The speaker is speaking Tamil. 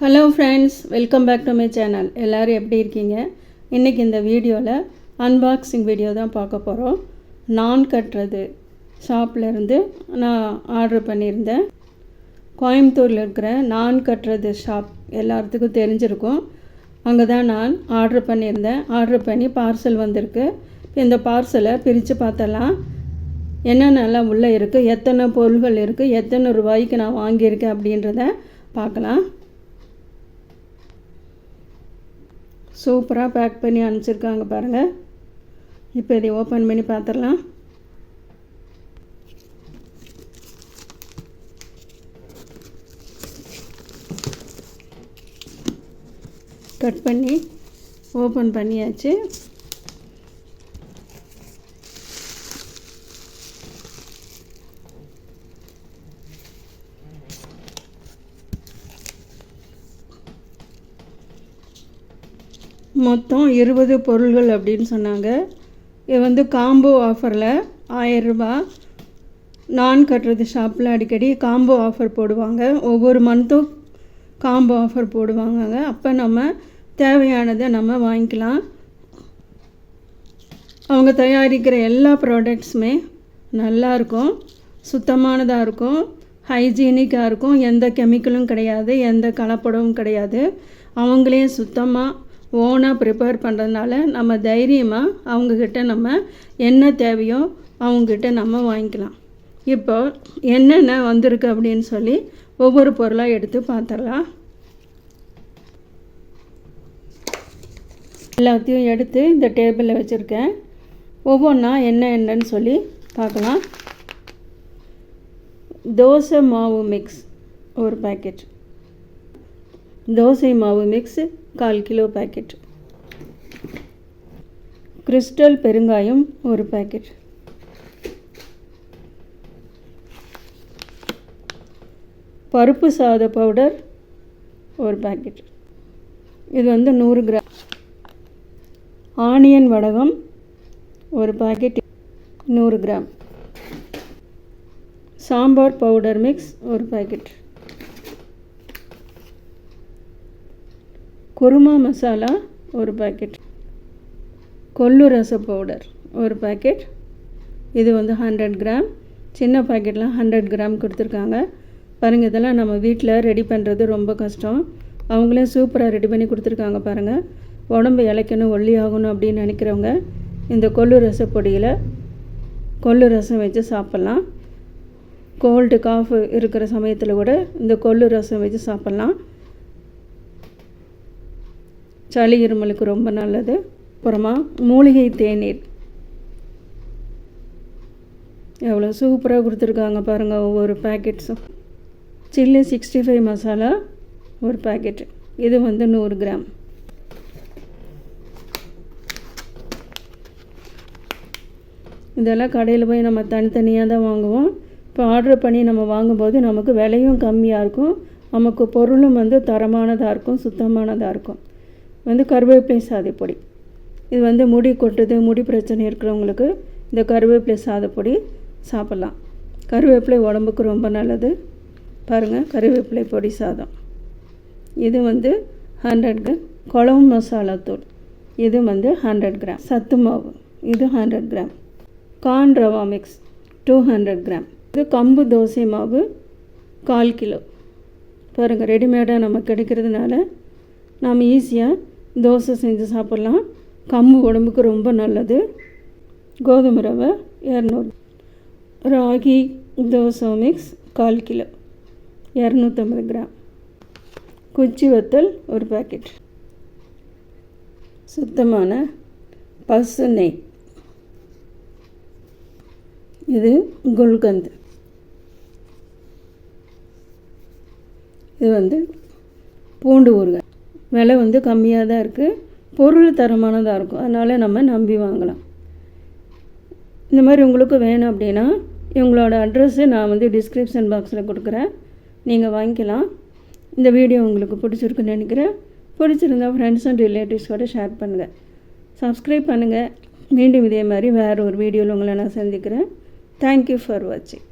Hello friends, welcome back to my channel. எல்லோரும் எப்படி இருக்கீங்க? இன்றைக்கி இந்த வீடியோவில் அன்பாக்சிங் வீடியோ தான் பார்க்க போகிறோம். நான் கட்டுறது ஷாப்லேருந்து நான் ஆர்டர் பண்ணியிருந்தேன். கோயம்புத்தூரில் இருக்கிற நான் கட்டுறது ஷாப் எல்லாத்துக்கும் தெரிஞ்சிருக்கும். அங்கே தான் நான் ஆர்டர் பண்ணியிருந்தேன். ஆர்டர் பண்ணி பார்சல் வந்திருக்கு. இந்த பார்சலை பிரித்து பார்த்தலாம். என்னென்னலாம் உள்ளே இருக்குது, எத்தனை பொருள்கள் இருக்குது, எத்தனை ரூபாய்க்கு நான் வாங்கியிருக்கேன் அப்படின்றத பார்க்கலாம். சூப்பராக பேக் பண்ணி அனுப்பிச்சிருக்காங்க பாருங்கள். இப்போ இதை ஓப்பன் பண்ணி பார்த்துடலாம். கட் பண்ணி ஓப்பன் பண்ணியாச்சு. மொத்தம் 20 பொருள்கள் அப்படின்னு சொன்னாங்க. இது காம்போ ஆஃபரில் 1000 ரூபாய். நான் கட்டுறது ஷாப்பில் அடிக்கடி காம்போ ஆஃபர் போடுவாங்க. ஒவ்வொரு மந்த்தும் காம்போ ஆஃபர் போடுவாங்க. அப்போ நம்ம தேவையானதை நம்ம வாங்கிக்கலாம். அவங்க தயாரிக்கிற எல்லா ப்ராடக்ட்ஸுமே நல்லாயிருக்கும், சுத்தமானதாக இருக்கும், ஹைஜீனிக்காக இருக்கும். எந்த கெமிக்கலும் கிடையாது, எந்த கலப்படமும் கிடையாது. அவங்களே சுத்தமாக ஓனாக ப்ரிப்பேர் பண்ணுறதுனால நம்ம தைரியமாக அவங்கக்கிட்ட நம்ம என்ன தேவையோ அவங்கக்கிட்ட நம்ம வாங்கிக்கலாம். இப்போ என்னென்ன வந்திருக்கு அப்படின்னு சொல்லி ஒவ்வொரு பொருளாக எடுத்து பார்த்துடலாம். எல்லாத்தையும் எடுத்து இந்த டேபிளில் வச்சுருக்கேன். ஒவ்வொன்றா என்னன்னு சொல்லி பார்க்கலாம். தோசை மாவு மிக்ஸ் ஒரு பேக்கெட், தோசை மாவு மிக்ஸ் 1/4 கிலோ பேக்கெட், கிறிஸ்டல் பெருங்காயம் ஒரு பேக்கெட், பருப்பு சாத பவுடர் ஒரு பேக்கெட், இது 100 கிராம், ஆனியன் வடகம் ஒரு packet 100 gram, sambar powder mix ஒரு பேக்கெட், குருமா மசாலா ஒரு பேக்கெட், கொள்ளு ரச பவுடர் ஒரு பேக்கெட். இது 100 கிராம். சின்ன பேக்கெட்லாம் 100 கிராம் கொடுத்துருக்காங்க பாருங்கள். இதெல்லாம் நம்ம வீட்டில் ரெடி பண்ணுறது ரொம்ப கஷ்டம். அவங்களே சூப்பராக ரெடி பண்ணி கொடுத்துருக்காங்க பாருங்கள். உடம்பு இளைக்கணும், ஒல்லி ஆகணும் அப்படின்னு நினைக்கிறவங்க இந்த கொள்ளு ரச பொடியில் கொள்ளு ரசம் வச்சு சாப்பிட்லாம். கோல்டு காஃப் இருக்கிற சமயத்தில் கூட இந்த கொள்ளு ரசம் வச்சு சாப்பிட்லாம். சளி இருமலுக்கு ரொம்ப நல்லது. அப்புறமா மூலிகை தேநீர் எவ்வளோ சூப்பராக கொடுத்துருக்காங்க பாருங்கள். ஒவ்வொரு பேக்கெட்ஸும் சில்லி 65 மசாலா ஒரு பேக்கெட், இது 100 கிராம். இதெல்லாம் கடையில் போய் நம்ம தனித்தனியாக தான் வாங்குவோம். இப்போ ஆர்டர் பண்ணி நம்ம வாங்கும்போது நமக்கு விலையும் கம்மியாக இருக்கும், நமக்கு பொருளும் தரமானதாக இருக்கும், சுத்தமானதாக இருக்கும். கருவேப்பிலை சாதப்பொடி, இது முடி கொட்டுது, முடி பிரச்சனை இருக்கிறவங்களுக்கு இந்த கருவேப்பிலை சாதப்பொடி சாப்பிட்லாம். கருவேப்பிலை உடம்புக்கு ரொம்ப நல்லது பாருங்கள். கருவேப்பிலை பொடி சாதம் இது 100 கிராம். குழம்பு மசாலா தூள் இது 100 கிராம். சத்து மாவு இது 100 gram. Corn rava mix 200 gram. இது கம்பு தோசை மாவு 1/4 கிலோ பாருங்கள். ரெடிமேடாக நம்ம கிடைக்கிறதுனால நாம் ஈஸியாக தோசை செஞ்சு சாப்பிட்லாம். கம்பு உடம்புக்கு ரொம்ப நல்லது. கோதுமை ரவை 200. Ragi dosa mix 1/4 kilo 250 gram. குச்சி வத்தல் ஒரு பேக்கெட். சுத்தமான பசு நெய், இது குல்கந்த், இது பூண்டு ஊறுகாய். விலை கம்மியாக தான் இருக்குது, பொருள் தரமானதாக இருக்கும், அதனால் நம்ம நம்பி வாங்கலாம். இந்த மாதிரி உங்களுக்கு வேணும் அப்படின்னா இவங்களோட அட்ரஸ்ஸு நான் டிஸ்கிரிப்ஷன் பாக்ஸில் கொடுக்குறேன், நீங்கள் வாங்கிக்கலாம். இந்த வீடியோ உங்களுக்கு பிடிச்சிருக்குன்னு நினைக்கிறேன். பிடிச்சிருந்தா ஃப்ரெண்ட்ஸ் அண்ட் ரிலேட்டிவ்ஸோடு ஷேர் பண்ணுங்கள், சப்ஸ்கிரைப் பண்ணுங்கள். மீண்டும் இதே மாதிரி வேறு ஒரு வீடியோவில் உங்களை நான் சந்திக்கிறேன். தேங்க்யூ ஃபார் வாட்சிங்.